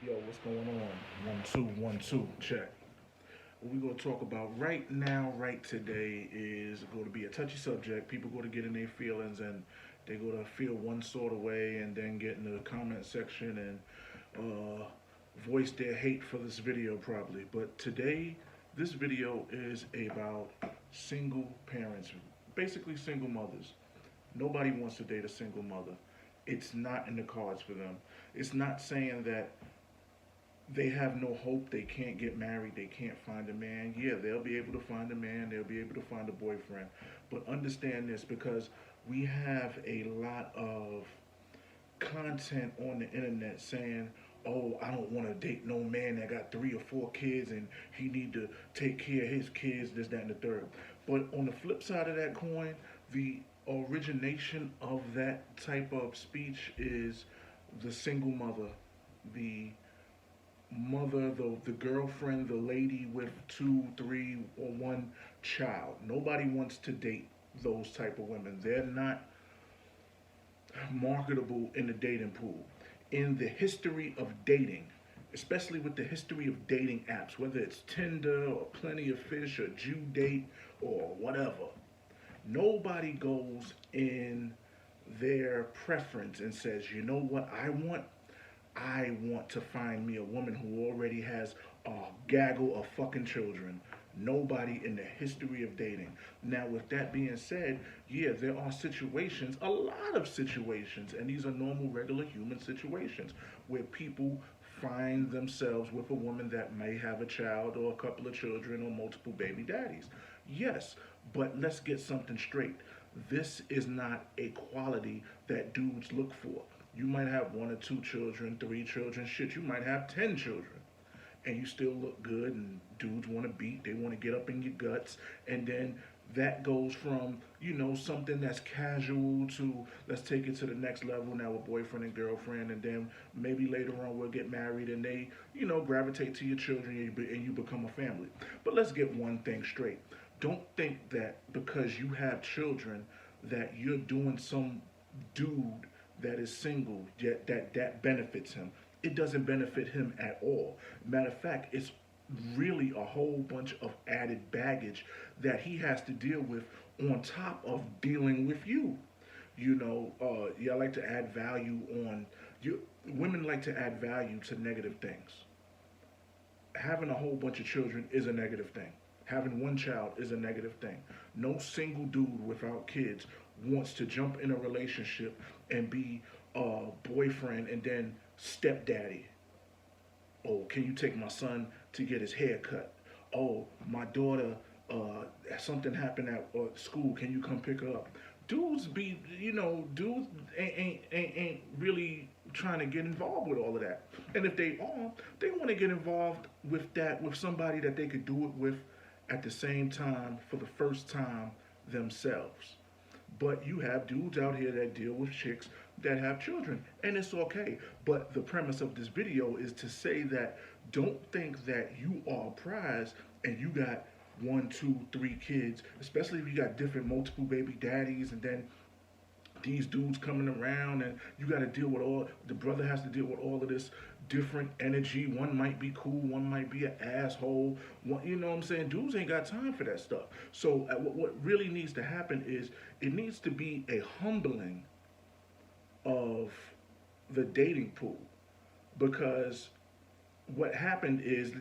Yo, what's going on? 1 2 1 2 check. What we're gonna talk about right now, right today, is going to be a touchy subject. People go to get in their feelings and they go to feel one sort of way, and then get in the comment section and voice their hate for this video probably. But today, this video is about single parents, basically single mothers. Nobody wants to date a single mother. It's not in the cards for them. It's not saying that they have no hope. They can't get married. They can't find a man. Yeah, they'll be able to find a man. They'll be able to find a boyfriend. But understand this, because we have a lot of content on the internet saying, "Oh, I don't want to date no man that got 3 or 4 kids and he need to take care of his kids, this, that, and the third." But on the flip side of that coin, the origination of that type of speech is the single mother, the mother, the girlfriend, the lady with two, three, or one child. Nobody wants to date those type of women. They're not marketable in the dating pool. In the history of dating, especially with the history of dating apps, whether it's Tinder or Plenty of Fish or Jew Date or whatever, nobody goes in their preference and says, you know what I want to find me a woman who already has a gaggle of fucking children. Nobody in the history of dating. Now, with that being said, yeah, there are situations, a lot of situations, and these are normal, regular human situations where people find themselves with a woman that may have a child or a couple of children or multiple baby daddies. Yes, but let's get something straight. This is not a quality that dudes look for. You might have 1 or 2 children, 3 children, shit, you might have 10 children. And you still look good, and dudes want to beat, they want to get up in your guts. And then that goes from, something that's casual to, let's take it to the next level now, a boyfriend and girlfriend. And then maybe later on we'll get married and they, gravitate to your children, and you become a family. But let's get one thing straight. Don't think that because you have children that you're doing some dude that is single, yet that benefits him. It doesn't benefit him at all. Matter of fact, it's really a whole bunch of added baggage that he has to deal with on top of dealing with you. Y'all like to add value on you. Women like to add value to negative things. Having a whole bunch of children is a negative thing. Having one child is a negative thing. No single dude without kids wants to jump in a relationship and be a boyfriend and then stepdaddy. Oh, can you take my son to get his hair cut? Oh, my daughter, something happened at school. Can you come pick her up? Dudes ain't really trying to get involved with all of that. And if they are, they want to get involved with that with somebody that they could do it with at the same time for the first time themselves. But you have dudes out here that deal with chicks that have children, and it's okay. But the premise of this video is to say that don't think that you are a prize and you got 1, 2, 3 kids, especially if you got different multiple baby daddies, and then these dudes coming around, and you got to deal with all the brother has to deal with all of this different energy. One might be cool, one might be an asshole. You know what I'm saying? Dudes ain't got time for that stuff. So what really needs to happen is it needs to be a humbling of the dating pool, because what happened is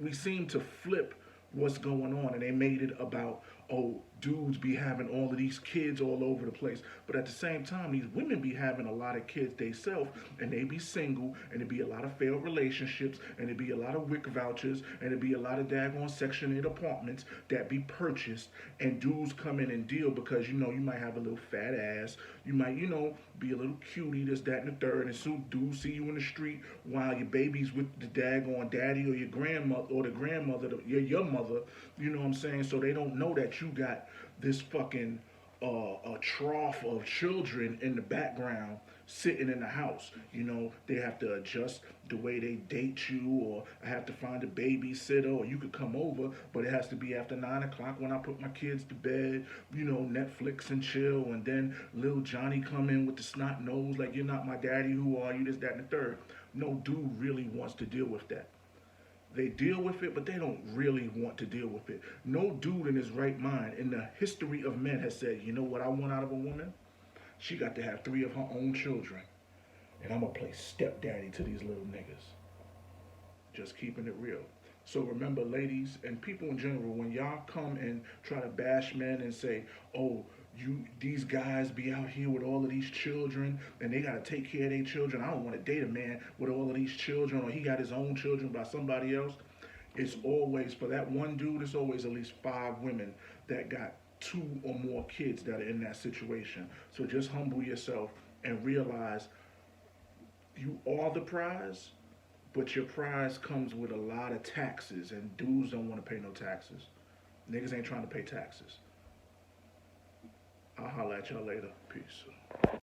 we seem to flip what's going on, and they made it about, oh, dudes be having all of these kids all over the place, but at the same time these women be having a lot of kids themselves, and they be single, and there be a lot of failed relationships, and there be a lot of WIC vouchers, and there be a lot of daggone section 8 apartments that be purchased, and dudes come in and deal because you might have a little fat ass, you might be a little cutie, this, that, and the third, and so dudes see you in the street while your baby's with the daggone daddy or your grandmother or the grandmother, your mother, you know what I'm saying? So they don't know that you got this fucking a trough of children in the background sitting in the house. They have to adjust the way they date you, or I have to find a babysitter, or you could come over, but it has to be after 9 o'clock when I put my kids to bed. Netflix and chill, and then little Johnny come in with the snot nose like, you're not my daddy, who are you, this, that, and the third. No dude really wants to deal with that. They deal with it, but they don't really want to deal with it. No dude in his right mind in the history of men has said, you know what I want out of a woman? She got to have 3 of her own children. And I'm going to play stepdaddy to these little niggas. Just keeping it real. So remember, ladies and people in general, when y'all come and try to bash men and say, "Oh, these guys be out here with all of these children and they gotta take care of their children. I don't want to date a man with all of these children, or he got his own children by somebody else." It's always for that one dude. It's always at least 5 women that got 2 or more kids that are in that situation. So just humble yourself and realize you are the prize, but your prize comes with a lot of taxes, and dudes don't want to pay no taxes. Niggas ain't trying to pay taxes. I'll holler at y'all later. Peace.